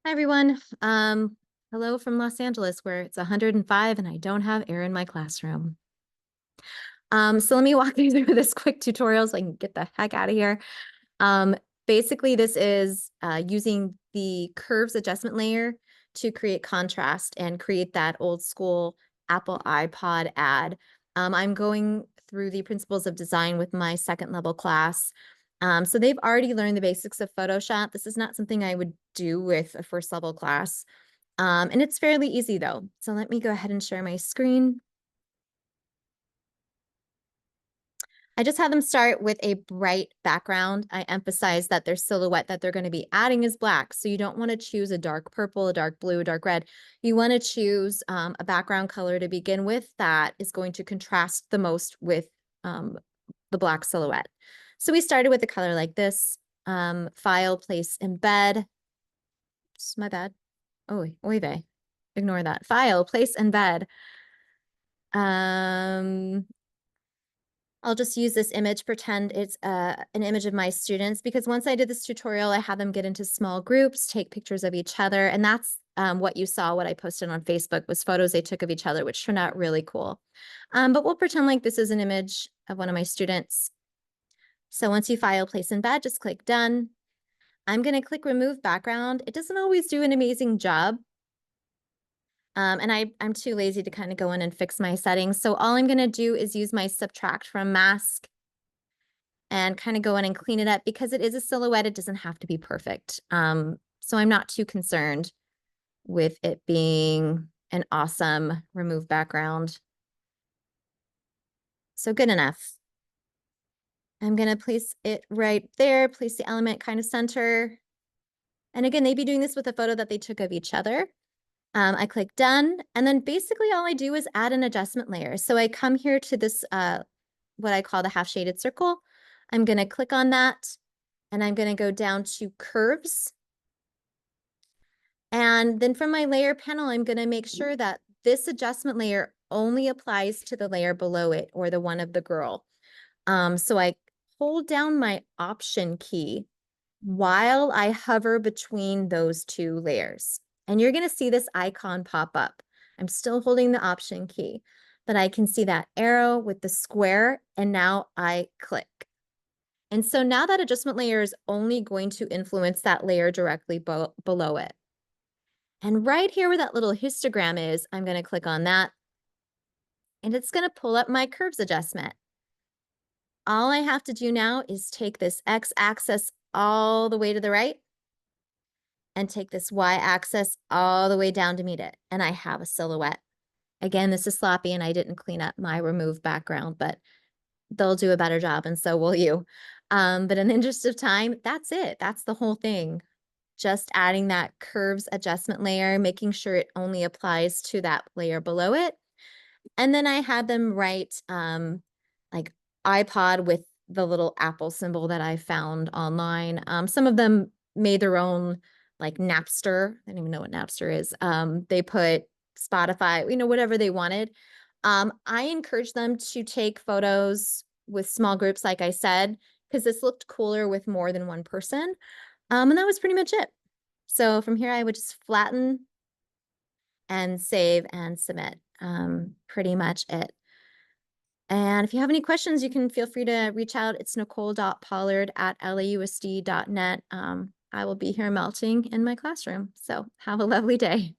Hi, everyone. Hello from Los Angeles, where it's 105 and I don't have air in my classroom. So let me walk you through this quick tutorial so I can get the heck out of here. Um, Basically, this is using the curves adjustment layer to create contrast and create that old school Apple iPod ad. I'm going through the principles of design with my second level class. So they've already learned the basics of Photoshop. This is not something I would do with a first level class. And it's fairly easy though. So let me go ahead and share my screen. I just had them start with a bright background. I emphasize that their silhouette that they're going to be adding is black. So you don't want to choose a dark purple, a dark blue, a dark red. You want to choose a background color to begin with that is going to contrast the most with um, the black silhouette. So we started with a color like this. File, place, embed. Oops, my bad. Oh, oy vey. Ignore that. File, place, embed. I'll just use this image, pretend it's an image of my students, because once I did this tutorial, I had them get into small groups, take pictures of each other. And that's what you saw, what I posted on Facebook was photos they took of each other, which turned out really cool. But we'll pretend like this is an image of one of my students. So once you file, place, embed, just click done. I'm going to click remove background. It doesn't always do an amazing job. And I'm too lazy to kind of go in and fix my settings. So all I'm going to do is use my subtract from mask and kind of go in and clean it up because it is a silhouette. It doesn't have to be perfect. So I'm not too concerned with it being an awesome remove background. So good enough. I'm going to place it right there, place the element kind of center. And again, they'd be doing this with a photo that they took of each other. I click done, and then basically all I do is add an adjustment layer. So I come here to this, what I call the half shaded circle. I'm going to click on that, and I'm going to go down to curves. And then from my layer panel, I'm going to make sure that this adjustment layer only applies to the layer below it or the one of the girl. So I hold down my option key while I hover between those two layers. And you're going to see this icon pop up. I'm still holding the option key, but I can see that arrow with the square, and now I click. And so now that adjustment layer is only going to influence that layer directly below it. And right here where that little histogram is, I'm going to click on that, and it's going to pull up my curves adjustment. All I have to do now is take this x-axis all the way to the right and take this y-axis all the way down to meet it. And I have a silhouette. Again, this is sloppy and I didn't clean up my remove background, but they'll do a better job and so will you. But in the interest of time, that's it. That's the whole thing. Just adding that curves adjustment layer, making sure it only applies to that layer below it. And then I had them write like iPod with the little Apple symbol that I found online. Some of them made their own like Napster. I don't even know what Napster is. They put Spotify, whatever they wanted. I encourage them to take photos with small groups, like I said, because this looked cooler with more than one person. And that was pretty much it. So from here, I would just flatten and save and submit. Pretty much it. And if you have any questions, you can feel free to reach out. It's nicole.pollard@lausd.net. I will be here melting in my classroom. So have a lovely day.